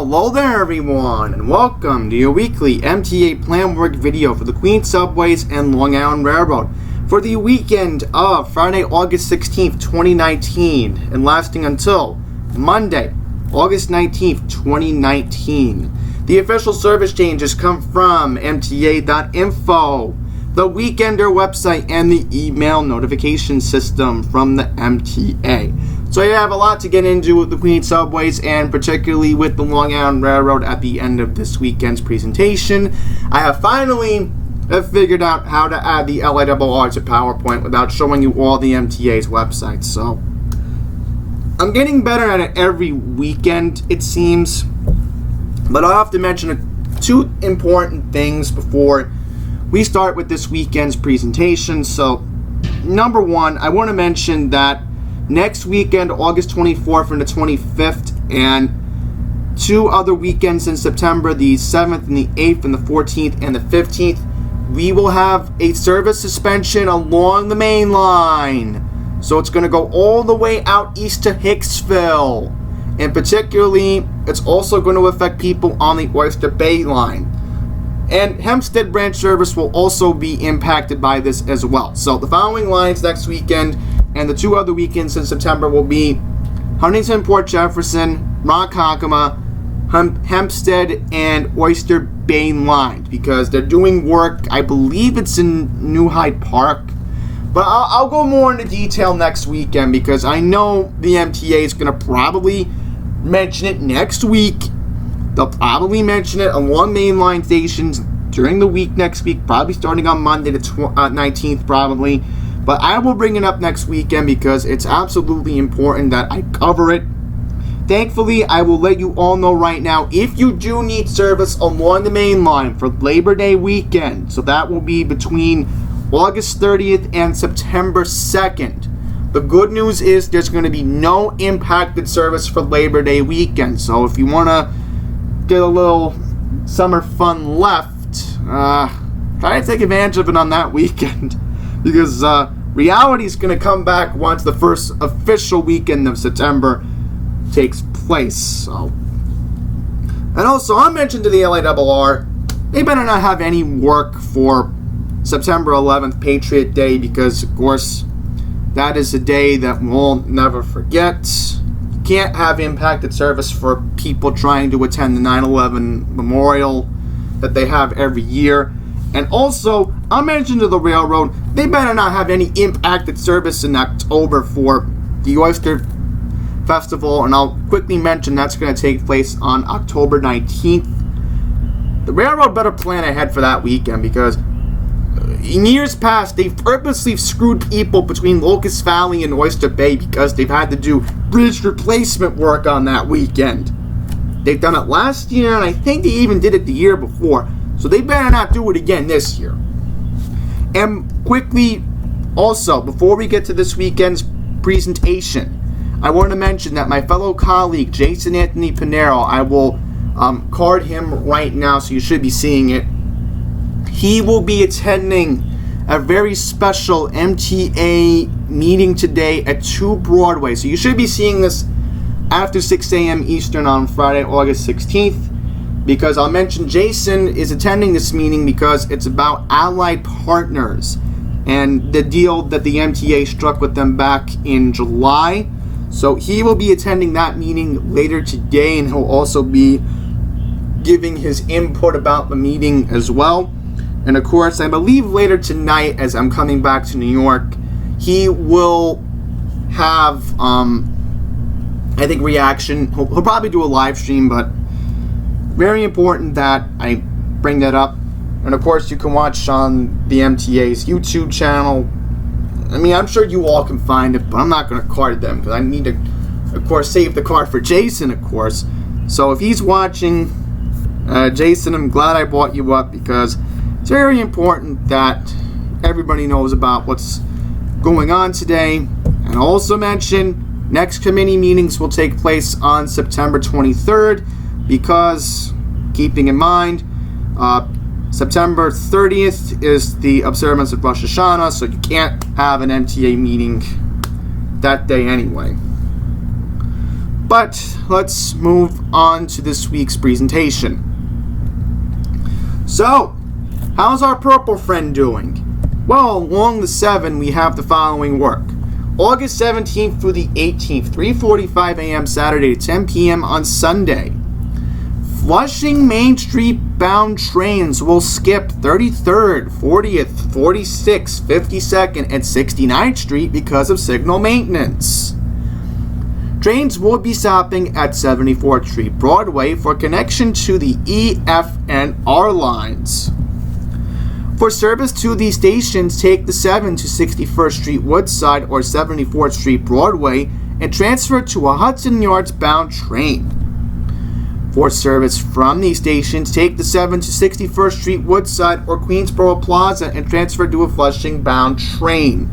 Hello there everyone, and welcome to your weekly MTA plan work video for the Queens Subways and Long Island Railroad for the weekend of Friday, August 16th, 2019, and lasting until Monday, August 19th, 2019. The official service changes come from MTA.info, the Weekender website, and the email notification system from the MTA. So you have a lot to get into with the Queens Subways, and particularly with the Long Island Railroad at the end of this weekend's presentation. I have finally figured out how to add the LIRR to PowerPoint without showing you all the MTA's websites. So I'm getting better at it every weekend, it seems. But I'll have to mention two important things before we start with this weekend's presentation. So number one, I want to mention that next weekend, August 24th and the 25th, and two other weekends in September, the 7th and the 8th and the 14th and the 15th, we will have a service suspension along the main line. So it's going to go all the way out east to Hicksville. And particularly, it's also going to affect people on the Oyster Bay line. And Hempstead branch service will also be impacted by this as well. So the following lines next weekend and the two other weekends in September will be Huntington, Port Jefferson, Ronkonkoma, Hempstead, and Oyster Bay lines, because they're doing work. I believe it's in New Hyde Park. But I'll go more into detail next weekend, because I know the MTA is going to probably mention it next week. They'll probably mention it along mainline stations during the week next week, probably starting on Monday the 19th probably. But I will bring it up next weekend because it's absolutely important that I cover it. Thankfully, I will let you all know right now, if you do need service along the main line for Labor Day weekend, so that will be between August 30th and September 2nd. The good news is there's going to be no impacted service for Labor Day weekend. So if you want to get a little summer fun left, try to take advantage of it on that weekend. Because reality is going to come back once the first official weekend of September takes place. So, and also, I mentioned to the LIRR, they better not have any work for September 11th, Patriot Day, because, of course, that is a day that we'll never forget. You can't have impacted service for people trying to attend the 9/11 memorial that they have every year. And also, I mentioned to the railroad, they better not have any impacted service in October for the Oyster Festival, and I'll quickly mention that's going to take place on October 19th. The railroad better plan ahead for that weekend, because in years past, they've purposely screwed people between Locust Valley and Oyster Bay because they've had to do bridge replacement work on that weekend. They've done it last year, and I think they even did it the year before. So they better not do it again this year. And quickly, also, before we get to this weekend's presentation, I want to mention that my fellow colleague, Jason Anthony Pinero, I will card him right now, so you should be seeing it. He will be attending a very special MTA meeting today at 2 Broadway. So you should be seeing this after 6 a.m. Eastern on Friday, August 16th. Because I'll mention Jason is attending this meeting because it's about Allied Partners and the deal that the MTA struck with them back in July. So he will be attending that meeting later today, and he'll also be giving his input about the meeting as well. And of course, I believe later tonight, as I'm coming back to New York, he will have, I think, reaction. He'll probably do a live stream, but very important that I bring that up. And of course, you can watch on the MTA's YouTube channel. I mean, I'm sure you all can find it, but I'm not going to card them because I need to, of course, save the card for Jason, of course. So if he's watching, Jason, I'm glad I brought you up, because it's very important that everybody knows about what's going on today. And I'll also mention next committee meetings will take place on September 23rd. Because, keeping in mind, September 30th is the observance of Rosh Hashanah, so you can't have an MTA meeting that day anyway. But let's move on to this week's presentation. So, how's our purple friend doing? Well, along the 7, we have the following work. August 17th through the 18th, 3:45 a.m. Saturday to 10 p.m. on Sunday. Flushing Main Street bound trains will skip 33rd, 40th, 46th, 52nd, and 69th Street because of signal maintenance. Trains will be stopping at 74th Street Broadway for connection to the E, F, and R lines. For service to these stations, take the 7 to 61st Street Woodside or 74th Street Broadway and transfer to a Hudson Yards bound train. For service from these stations, take the 7 to 61st Street Woodside or Queensboro Plaza and transfer to a Flushing bound train.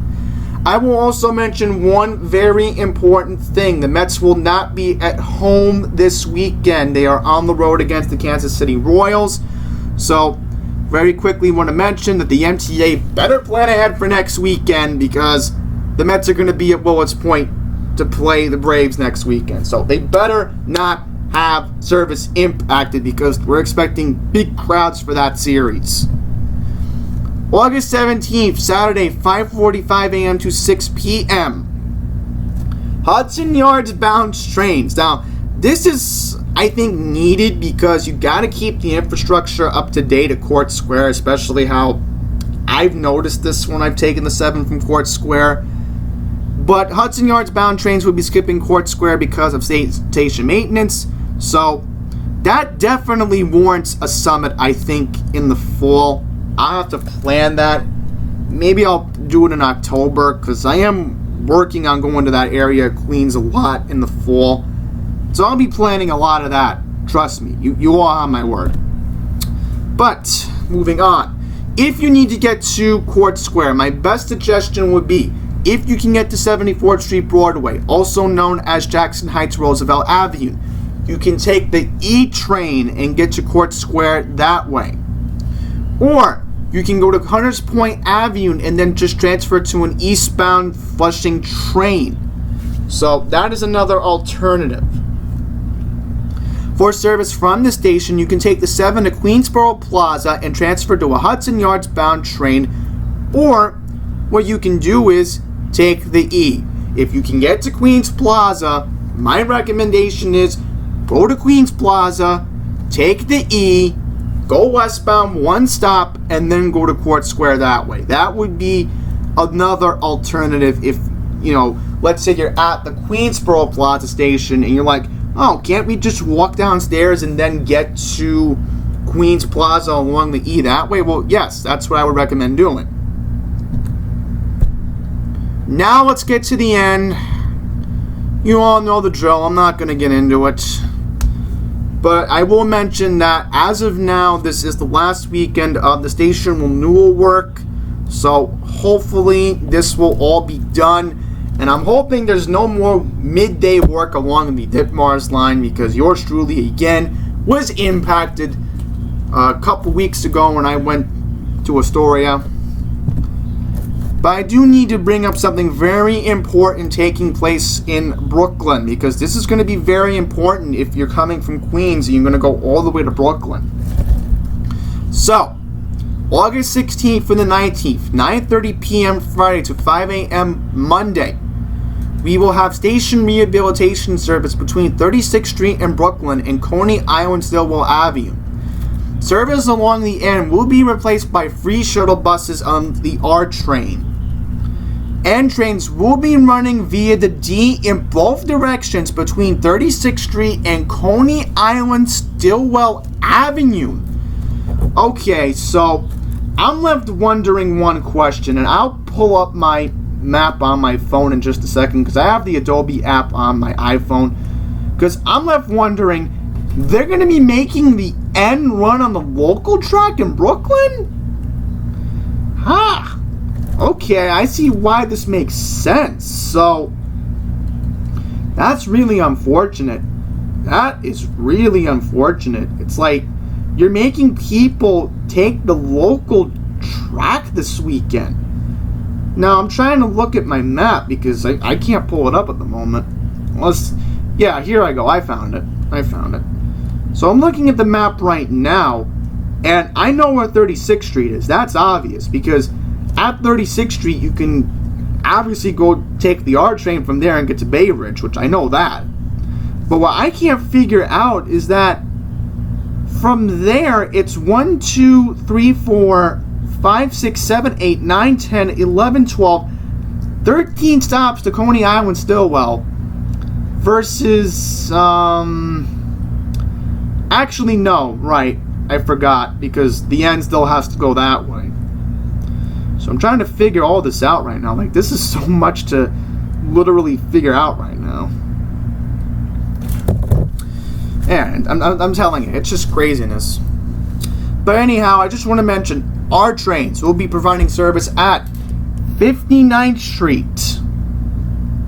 I will also mention one very important thing. The Mets will not be at home this weekend. They are on the road against the Kansas City Royals. So, very quickly want to mention that the MTA better plan ahead for next weekend because the Mets are going to be at Willets Point to play the Braves next weekend. So, they better not have service impacted because we're expecting big crowds for that series. August 17th, Saturday, 5:45 a.m. to 6 p.m. Hudson Yards bound trains. Now, this is, I think, needed because you got to keep the infrastructure up to date at Court Square, especially how I've noticed this when I've taken the 7 from Court Square. But Hudson Yards bound trains will be skipping Court Square because of station maintenance. So that definitely warrants a summit, I think, in the fall. I'll have to plan that. Maybe I'll do it in October because I am working on going to that area of Queens a lot in the fall. So I'll be planning a lot of that. Trust me. You all have my word. But moving on. If you need to get to Court Square, my best suggestion would be if you can get to 74th Street Broadway, also known as Jackson Heights Roosevelt Avenue, you can take the E train and get to Court Square that way. Or you can go to Hunters Point Avenue and then just transfer to an eastbound Flushing train. So that is another alternative. For service from the station, you can take the 7 to Queensboro Plaza and transfer to a Hudson Yards bound train. Or what you can do is take the E. If you can get to Queens Plaza, my recommendation is go to Queens Plaza, take the E, go westbound one stop, and then go to Court Square that way. That would be another alternative if, let's say you're at the Queensboro Plaza station and you're like, oh, can't we just walk downstairs and then get to Queens Plaza along the E that way? Well, yes, that's what I would recommend doing. Now let's get to the end. You all know the drill. I'm not going to get into it. But I will mention that as of now, this is the last weekend of the station renewal work. So hopefully this will all be done. And I'm hoping there's no more midday work along the Ditmars line because yours truly, again, was impacted a couple weeks ago when I went to Astoria. But I do need to bring up something very important taking place in Brooklyn because this is going to be very important if you're coming from Queens and you're going to go all the way to Brooklyn. So, August 16th through the 19th, 9:30 p.m. Friday to 5 a.m. Monday, we will have station rehabilitation service between 36th Street and Brooklyn and Coney Island Stillwell Avenue. Service along the end will be replaced by free shuttle buses on the R train. N trains will be running via the D in both directions between 36th Street and Coney Island Stillwell Avenue. Okay, so I'm left wondering one question, and I'll pull up my map on my phone in just a second because I have the Adobe app on my iPhone. Because I'm left wondering, they're going to be making the N run on the local track in Brooklyn? Okay, I see why this makes sense. So, that's really unfortunate. That is really unfortunate. It's like you're making people take the local track this weekend. Now, I'm trying to look at my map because I can't pull it up at the moment. Unless, Yeah, here I go. I found it. So I'm looking at the map right now, and I know where 36th Street is. That's obvious, because at 36th Street, you can obviously go take the R train from there and get to Bay Ridge, which I know that. But what I can't figure out is that from there, it's 1, 2, 3, 4, 5, 6, 7, 8, 9, 10, 11, 12, 13 stops to Coney Island Stillwell versus, actually no, right, I forgot, because the end still has to go that way. So I'm trying to figure all this out right now. Like, this is so much to literally figure out right now. And I'm telling you, it's just craziness. But anyhow, I just want to mention our trains will be providing service at 59th Street,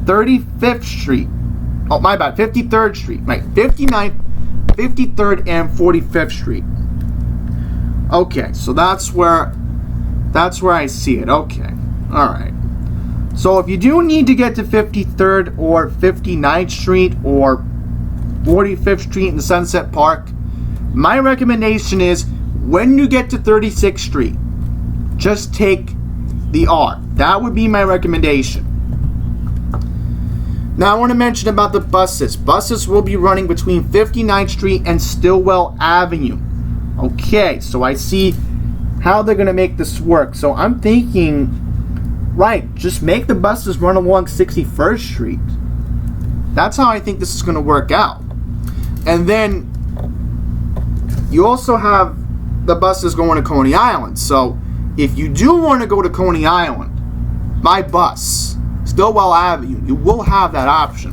35th Street, oh my bad, 53rd Street, right, 59th, 53rd, and 45th Street. Okay, so that's where I see it. Okay, alright. So if you do need to get to 53rd or 59th Street or 45th Street in Sunset Park, my recommendation is when you get to 36th Street, just take the R. That would be my recommendation. Now I want to mention about the buses. Buses will be running between 59th Street and Stillwell Avenue. Okay, so I see how they're going to make this work. So I'm thinking, right, just make the buses run along 61st Street. That's how I think this is going to work out. And then you also have the buses going to Coney Island. So if you do want to go to Coney Island by bus, Stillwell Avenue, you will have that option.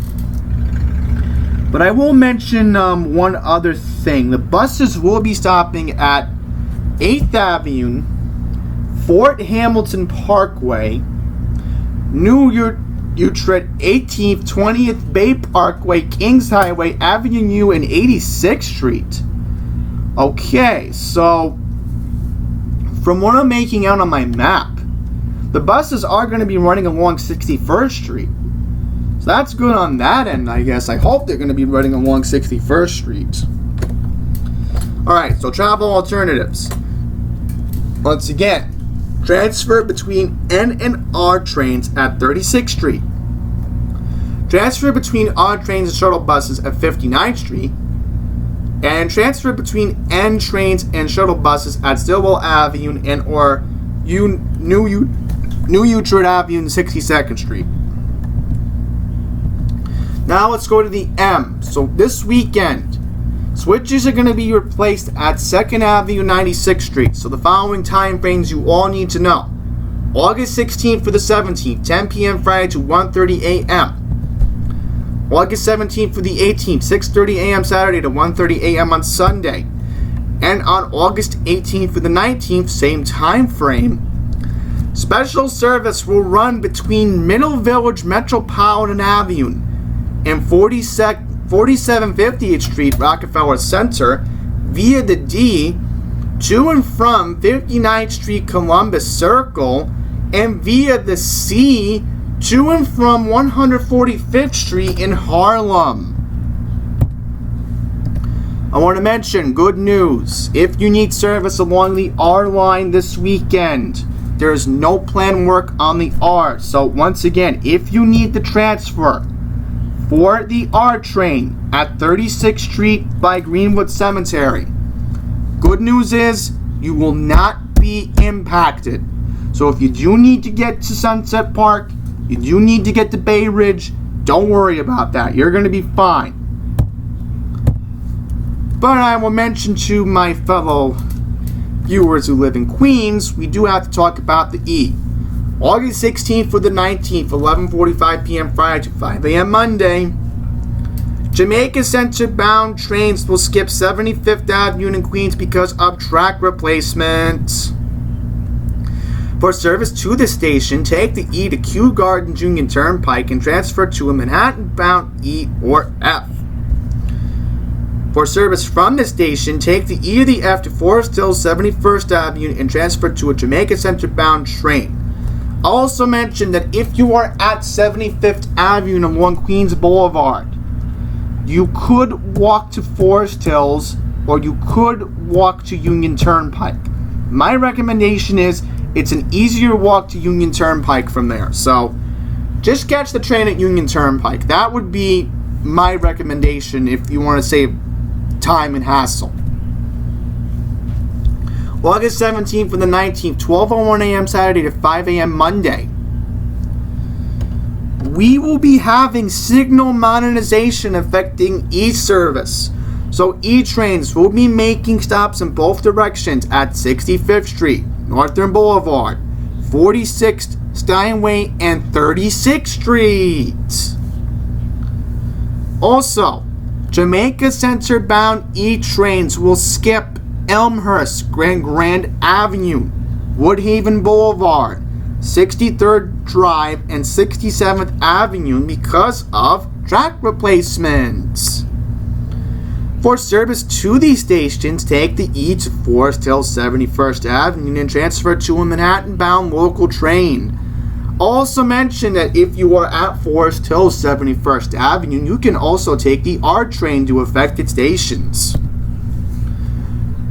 But I will mention one other thing. The buses will be stopping at 8th Avenue, Fort Hamilton Parkway, New Utrecht 18th, 20th Bay Parkway, Kings Highway, Avenue U, and 86th Street. Okay, so from what I'm making out on my map, the buses are going to be running along 61st Street. So that's good on that end, I guess. I hope they're going to be running along 61st Street. Alright, so travel alternatives. Once again, transfer between N and R trains at 36th Street. Transfer between R trains and shuttle buses at 59th Street. And transfer between N trains and shuttle buses at Stillwell Avenue and or New Utrecht Avenue and 62nd Street. Now let's go to the M. So this weekend, switches are going to be replaced at 2nd Avenue, 96th Street. So the following time frames you all need to know. August 16th for the 17th, 10 p.m. Friday to 1:30 a.m. August 17th for the 18th, 6:30 a.m. Saturday to 1:30 a.m. on Sunday. And on August 18th for the 19th, same time frame, special service will run between Middle Village Metropolitan Avenue and 4750th Street, Rockefeller Center, via the D, to and from 59th Street, Columbus Circle, and via the C, to and from 145th Street in Harlem. I want to mention good news. If you need service along the R line this weekend, there is no planned work on the R. So once again, if you need the transfer for the R train at 36th Street by Greenwood Cemetery, good news is you will not be impacted. So if you do need to get to Sunset Park, you do need to get to Bay Ridge, don't worry about that. You're going to be fine. But I will mention to my fellow viewers who live in Queens, we do have to talk about the E. August 16th for the 19th, 11:45 p.m. Friday to 5 a.m. Monday. Jamaica Center bound trains will skip 75th Avenue in Queens because of track replacement. For service to the station, take the E to Kew Gardens Union Turnpike and transfer to a Manhattan-bound E or F. For service from the station, take the E or the F to Forest Hills 71st Avenue and transfer to a Jamaica Center-bound train. Also mention that if you are at 75th Avenue along Queens Boulevard, You could walk to Forest Hills, or you could walk to Union Turnpike. My recommendation is it's an easier walk to Union Turnpike from there. So just catch the train at Union Turnpike. That would be my recommendation if you want to save time and hassle. August 17th and the 19th, 12:01 a.m. Saturday to 5 a.m. Monday. We will be having signal modernization affecting E-service. So E-trains will be making stops in both directions at 65th Street, Northern Boulevard, 46th Steinway, and 36th Street. Also, Jamaica Center bound E-trains will skip Elmhurst, Grand Avenue, Woodhaven Boulevard, 63rd Drive, and 67th Avenue because of track replacements. For service to these stations, take the E to Forest Hills 71st Avenue and transfer to a Manhattan-bound local train. Also mention that if you are at Forest Hills 71st Avenue, you can also take the R train to affected stations.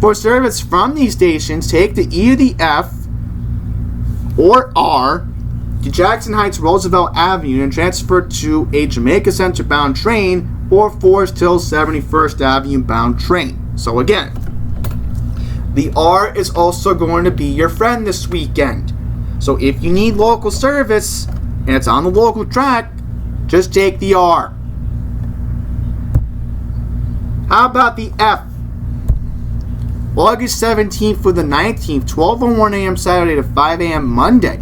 For service from these stations, take the E or the F or R to Jackson Heights Roosevelt Avenue and transfer to a Jamaica Center bound train or Forest Hills 71st Avenue bound train. So again, the R is also going to be your friend this weekend. So if you need local service and it's on the local track, just take the R. How about the F? August 17th for the 19th, 12:01 a.m. Saturday to 5 a.m. Monday.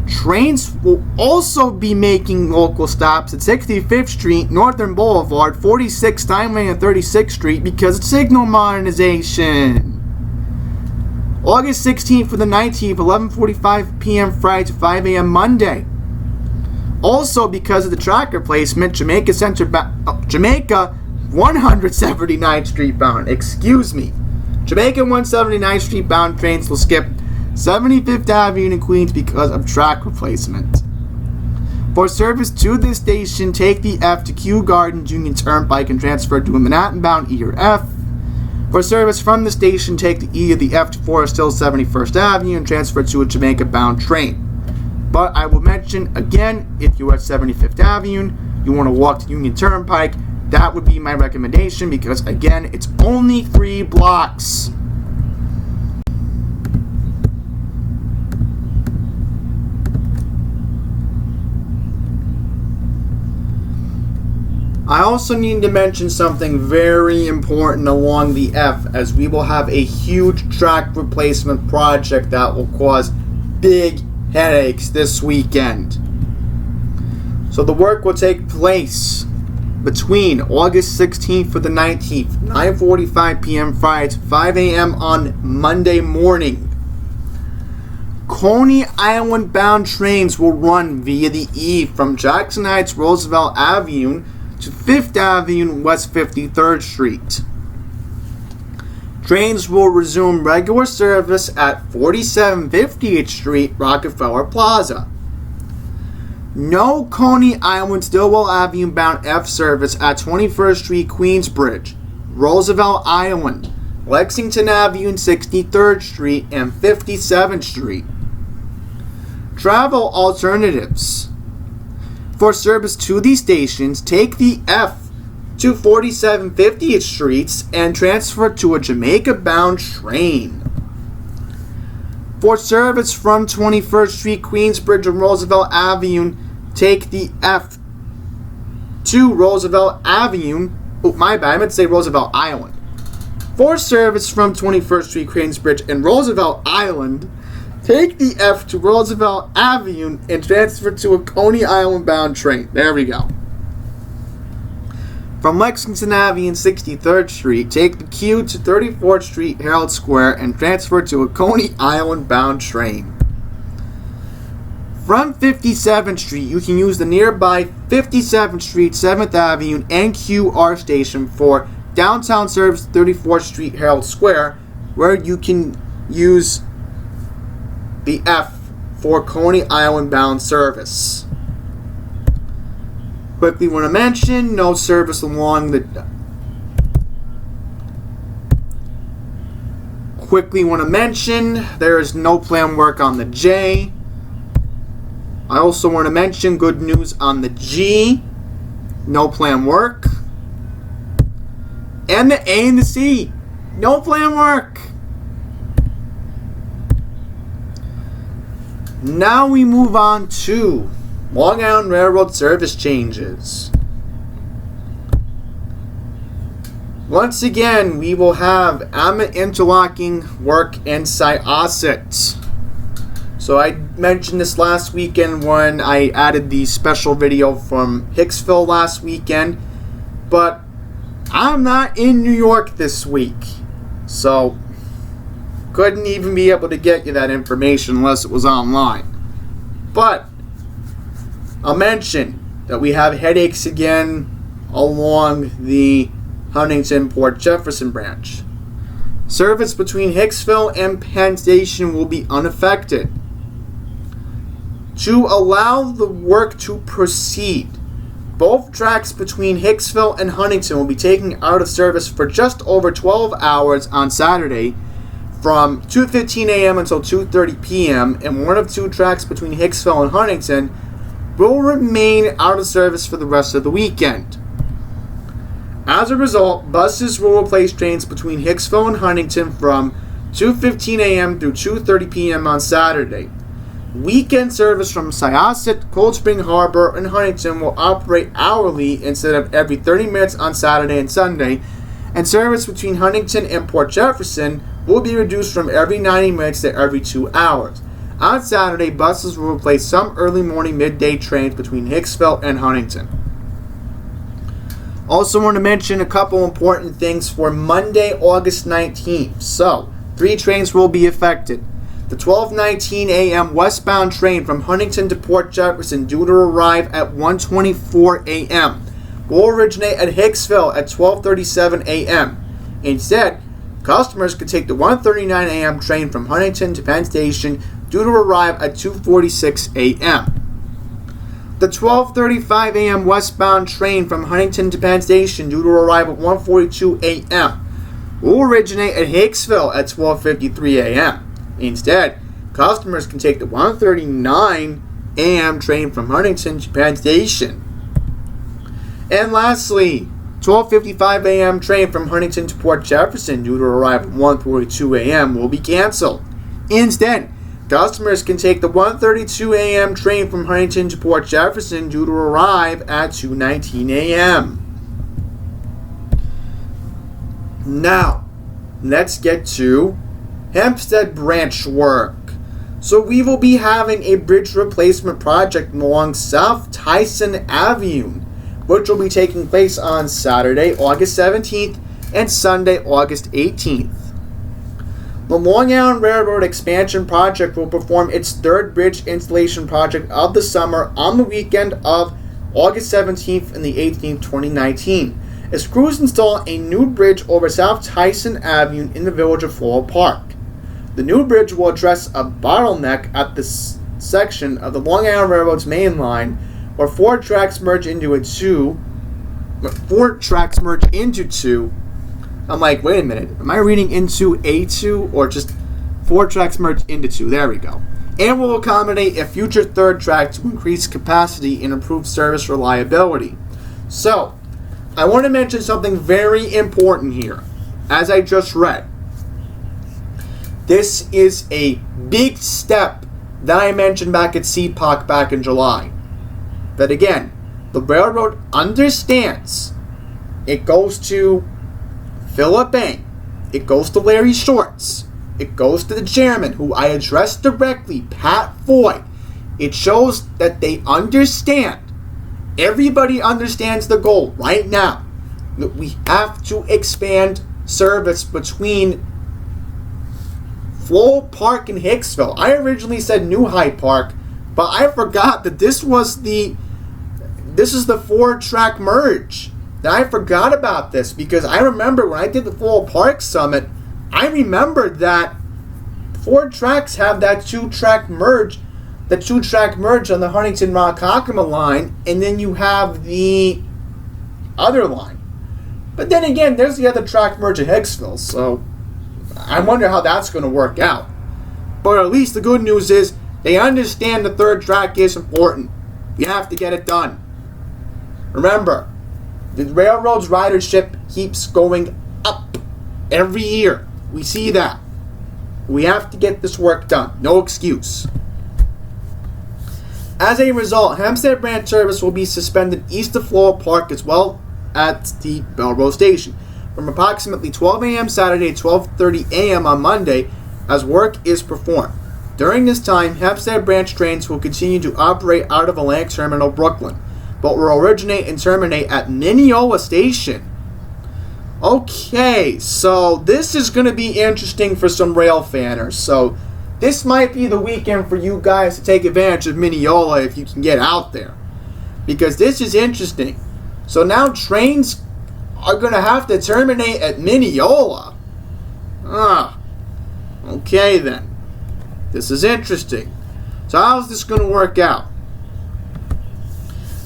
Trains will also be making local stops at 65th Street, Northern Boulevard, 46th Steinway, and 36th Street because of signal modernization. August 16th for the 19th, 11:45 p.m. Friday to 5 a.m. Monday. Also because of the track replacement, Jamaica 179th Street bound, Jamaica 179th Street bound trains will skip 75th Avenue in Queens because of track replacement. For service to this station, take the F to Kew Gardens Union Turnpike and transfer to a Manhattan-bound E or F. For service from the station, take the E or the F to Forest Hills 71st Avenue and transfer to a Jamaica-bound train. But I will mention again, if you're at 75th Avenue, you want to walk to Union Turnpike, that would be my recommendation because, again, it's only 3 blocks. I also need to mention something very important along the F, as we will have a huge track replacement project that will cause big headaches this weekend. So the work will take place between August 16th for the 19th, 9:45 p.m. Friday to 5 a.m. on Monday morning. Coney Island bound trains will run via the E from Jackson Heights Roosevelt Avenue to 5th Avenue West 53rd Street. Trains will resume regular service at 4750th Street, Rockefeller Plaza. No Coney Island Stillwell Avenue bound F service at 21st Street, Queensbridge, Roosevelt Island, Lexington Avenue, 63rd Street, and 57th Street. Travel alternatives. For service to these stations, take the F to 4750th Street and transfer to a Jamaica-bound train. For service from 21st Street, Queensbridge, and Roosevelt Avenue, take the F to Roosevelt Avenue. Oh, my bad, I meant to say Roosevelt Island. For service from 21st Street, Queensbridge, and Roosevelt Island, take the F to Roosevelt Avenue and transfer to a Coney Island bound train. There we go. From Lexington Avenue and 63rd Street, take the Q to 34th Street, Herald Square, and transfer to a Coney Island bound train. From 57th Street, you can use the nearby 57th Street, 7th Avenue, and QR station for downtown service 34th Street, Herald Square, where you can use the F for Coney Island bound service. Quickly want to mention, no service along the... Quickly want to mention, there is no planned work on the J. I also want to mention good news on the G. No planned work. And the A and the C. No planned work. Now we move on to Long Island Railroad service changes. Once again, we will have Ammit interlocking work in Syosset. So I mentioned this last weekend when I added the special video from Hicksville last weekend, but I'm not in New York this week, so couldn't even be able to get you that information unless it was online. But I'll mention that we have headaches again along the Huntington-Port Jefferson branch. Service between Hicksville and Penn Station will be unaffected. To allow the work to proceed, both tracks between Hicksville and Huntington will be taken out of service for just over 12 hours on Saturday from 2:15 a.m. until 2:30 p.m. and one of two tracks between Hicksville and Huntington will remain out of service for the rest of the weekend. As a result, buses will replace trains between Hicksville and Huntington from 2:15 a.m. through 2:30 p.m. on Saturday. Weekend service from Syosset, Cold Spring Harbor, and Huntington will operate hourly instead of every 30 minutes on Saturday and Sunday, and service between Huntington and Port Jefferson will be reduced from every 90 minutes to every 2 hours. On Saturday, buses will replace some early morning midday trains between Hicksville and Huntington. Also want to mention a couple important things for Monday, August 19th. So, 3 trains will be affected. The 12:19 a.m. westbound train from Huntington to Port Jefferson, due to arrive at 1:24 a.m., will originate at Hicksville at 12:37 a.m. Instead, customers could take the 1:39 a.m. train from Huntington to Penn Station, due to arrive at 2:46 a.m. The 12:35 a.m. westbound train from Huntington to Penn Station, due to arrive at 1:42 a.m., will originate at Hicksville at 12:53 a.m. Instead, customers can take the 1:39 a.m. train from Huntington to Penn Station. And lastly, 12:55 a.m. train from Huntington to Port Jefferson, due to arrive at 1:42 a.m. will be canceled. Instead, customers can take the 1:32 a.m. train from Huntington to Port Jefferson, due to arrive at 2:19 a.m. Now, let's get to Hempstead branch work. So we will be having a bridge replacement project along South Tyson Avenue, which will be taking place on Saturday, August 17th and Sunday, August 18th. The Long Island Railroad Expansion Project will perform its third bridge installation project of the summer on the weekend of August 17th and the 18th, 2019, as crews install a new bridge over South Tyson Avenue in the village of Floral Park. The new bridge will address a bottleneck at the section of the Long Island Railroad's main line where 4 tracks merge into two. I'm like, wait a minute, am I reading into A2 or just 4 tracks merge into 2? There we go. And will accommodate a future third track to increase capacity and improve service reliability. So, I want to mention something very important here. As I just read, this is a big step that I mentioned back at CPOC back in July. That again, the railroad understands. It goes to Philip Bang. It goes to Larry Shorts. It goes to the chairman, who I addressed directly, Pat Foy. It shows that they understand. Everybody understands the goal right now. That we have to expand service between Floral Park and Hicksville. I originally said New Hyde Park, but I forgot that this is the 4-track merge. That I forgot about this because I remember when I did the Floral Park Summit, I remembered that 4 tracks have that 2-track merge the two-track merge on the Huntington-Ronkonkoma line, and then you have the other line. But then again, there's the other track merge at Hicksville, so I wonder how that's going to work out. But at least the good news is they understand the third track is important. You have to get it done. Remember, the railroad's ridership keeps going up every year. We see that. We have to get this work done. No excuse. As a result, Hempstead branch service will be suspended east of Floral Park as well at the Belrose Station from approximately 12 a.m. Saturday to 12:30 a.m. on Monday as work is performed. During this time, Hempstead branch trains will continue to operate out of Atlantic Terminal, Brooklyn, but will originate and terminate at Mineola Station. Okay, so this is going to be interesting for some rail fanners. So this might be the weekend for you guys to take advantage of Mineola if you can get out there, because this is interesting. So now trains are going to have to terminate at Mineola. Okay then. This is interesting. So how's this going to work out?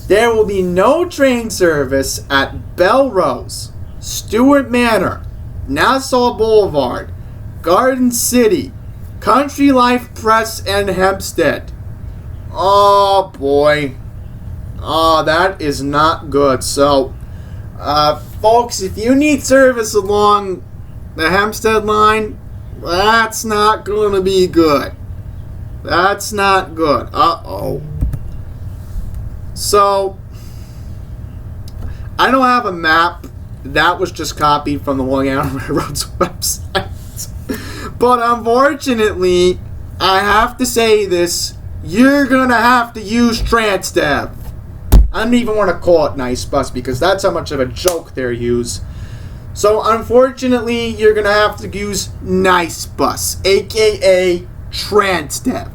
There will be no train service at Belrose, Stewart Manor, Nassau Boulevard, Garden City, Country Life Press, and Hempstead. Oh boy. Oh, that is not good. So, folks, if you need service along the Hempstead line, that's not going to be good. That's not good. Uh-oh. So, I don't have a map. That was just copied from the Long Island Railroad's website. But unfortunately, I have to say this. You're going to have to use Transdev. I don't even want to call it Nice Bus because that's how much of a joke they use. So unfortunately, you're going to have to use Nice Bus, aka Transdev.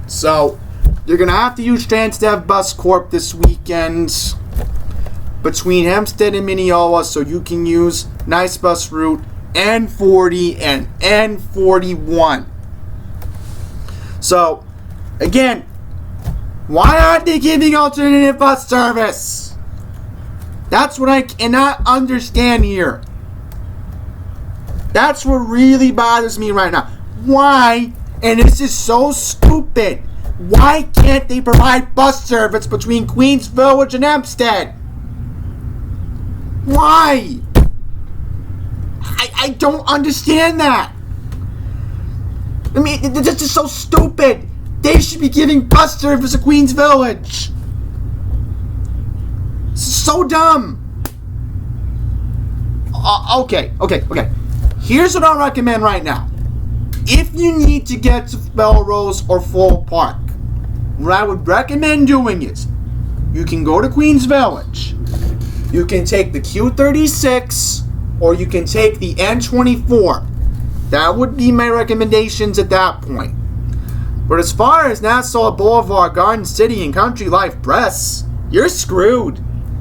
So you're going to have to use Transdev Bus Corp this weekend between Hempstead and Mineola so you can use Nice Bus route N40 and N41. So again, why aren't they giving alternative bus service? That's what I cannot understand here. That's what really bothers me right now. Why, and this is so stupid, why can't they provide bus service between Queens Village and Hempstead? Why? I don't understand that. I mean, this is so stupid. They should be giving bus service to Queens Village. So dumb. Okay. Here's what I'll recommend right now. If you need to get to Belrose or Floral Park, what I would recommend doing is you can go to Queens Village. You can take the Q36 or you can take the N24. That would be my recommendations at that point. But as far as Nassau Boulevard, Garden City, and Country Life Press, you're screwed.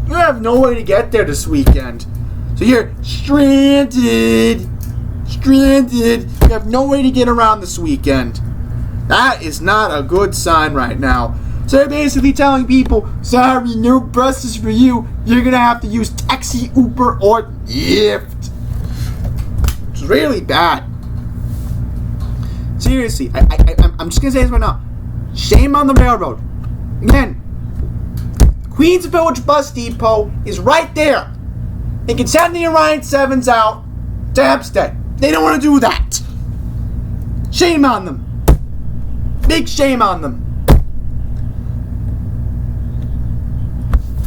You have no way to get there this weekend. So you're stranded. You have no way to get around this weekend. That is not a good sign right now. So they're basically telling people, sorry, no buses for you. You're going to have to use taxi, Uber, or Lyft. It's really bad. Seriously, I'm just going to say this right now. Shame on the railroad. Again, Queens Village Bus Depot is right there. They can send the Orion 7s out to Hempstead. They don't want to do that. Shame on them. Big shame on them.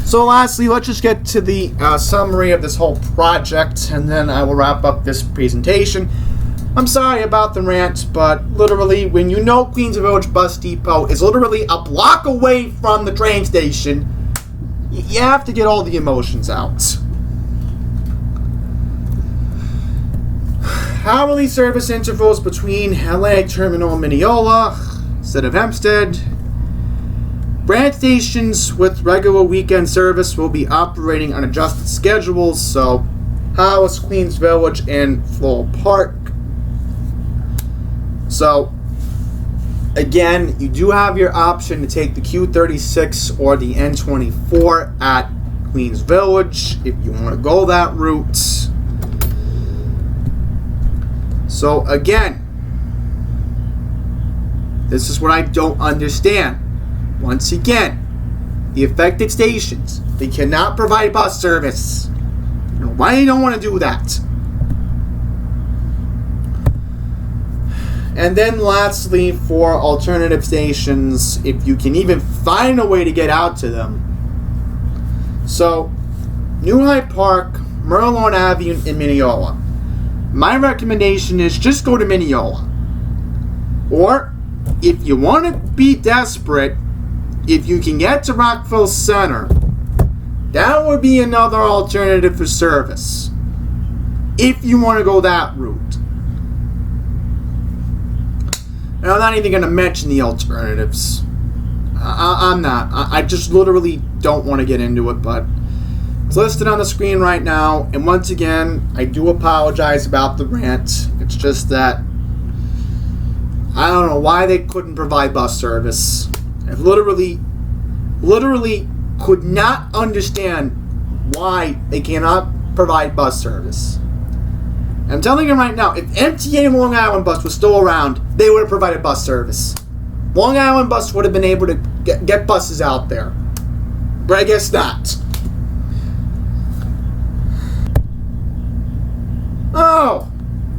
So lastly, let's just get to the summary of this whole project, and then I will wrap up this presentation. I'm sorry about the rant, but literally, when you know Queens Village Bus Depot is literally a block away from the train station, you have to get all the emotions out. Hourly service intervals between Atlantic Terminal and Mineola instead of Hempstead. Branch stations with regular weekend service will be operating on adjusted schedules, so Hollis, Queens Village, and Floral Park. So, Again, you do have your option to take the Q36 or the N24 at Queens Village if you want to go that route. So again, this is what I don't understand. Once again, the affected stations, they cannot provide bus service. You know, why they don't want to do that? And then lastly, for alternative stations, if you can even find a way to get out to them. So, New Hyde Park, Merlon Avenue, and Mineola. My recommendation is just go to Mineola. Or, if you want to be desperate, if you can get to Rockville Center, that would be another alternative for service. If you want to go that route. And I'm not even going to mention the alternatives. I'm not. I just literally don't want to get into it, but it's listed on the screen right now. And once again, I do apologize about the rant. It's just that I don't know why they couldn't provide bus service. I literally could not understand why they cannot provide bus service. I'm telling you right now, if MTA Long Island Bus was still around, they would have provided bus service. Long Island Bus would have been able to get buses out there. But I guess not. Oh,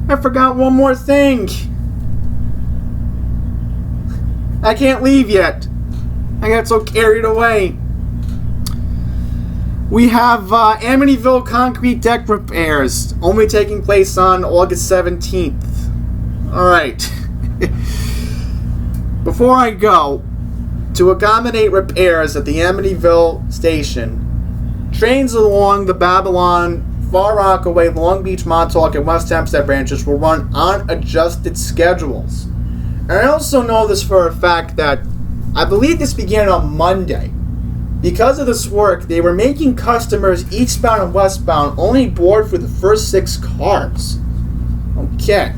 I forgot one more thing. I can't leave yet. I got so carried away. We have Amityville concrete deck repairs, only taking place on August 17th. Alright. Before I go, to accommodate repairs at the Amityville station, trains along the Babylon, Far Rockaway, Long Beach, Montauk, and West Hempstead branches will run on adjusted schedules. And I also know this for a fact that I believe this began on Monday. Because of this work, they were making customers eastbound and westbound only board for the first 6 cars. Okay.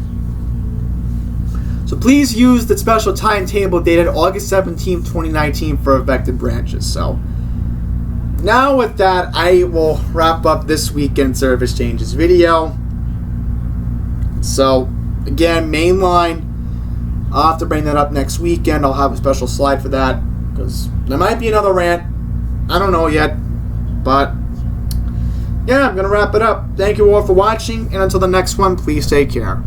So please use the special timetable dated August 17, 2019 for affected branches. So now with that, I will wrap up this weekend service changes video. So again, main line. I'll have to bring that up next weekend. I'll have a special slide for that because there might be another rant. I don't know yet, but yeah, I'm going to wrap it up. Thank you all for watching, and until the next one, please take care.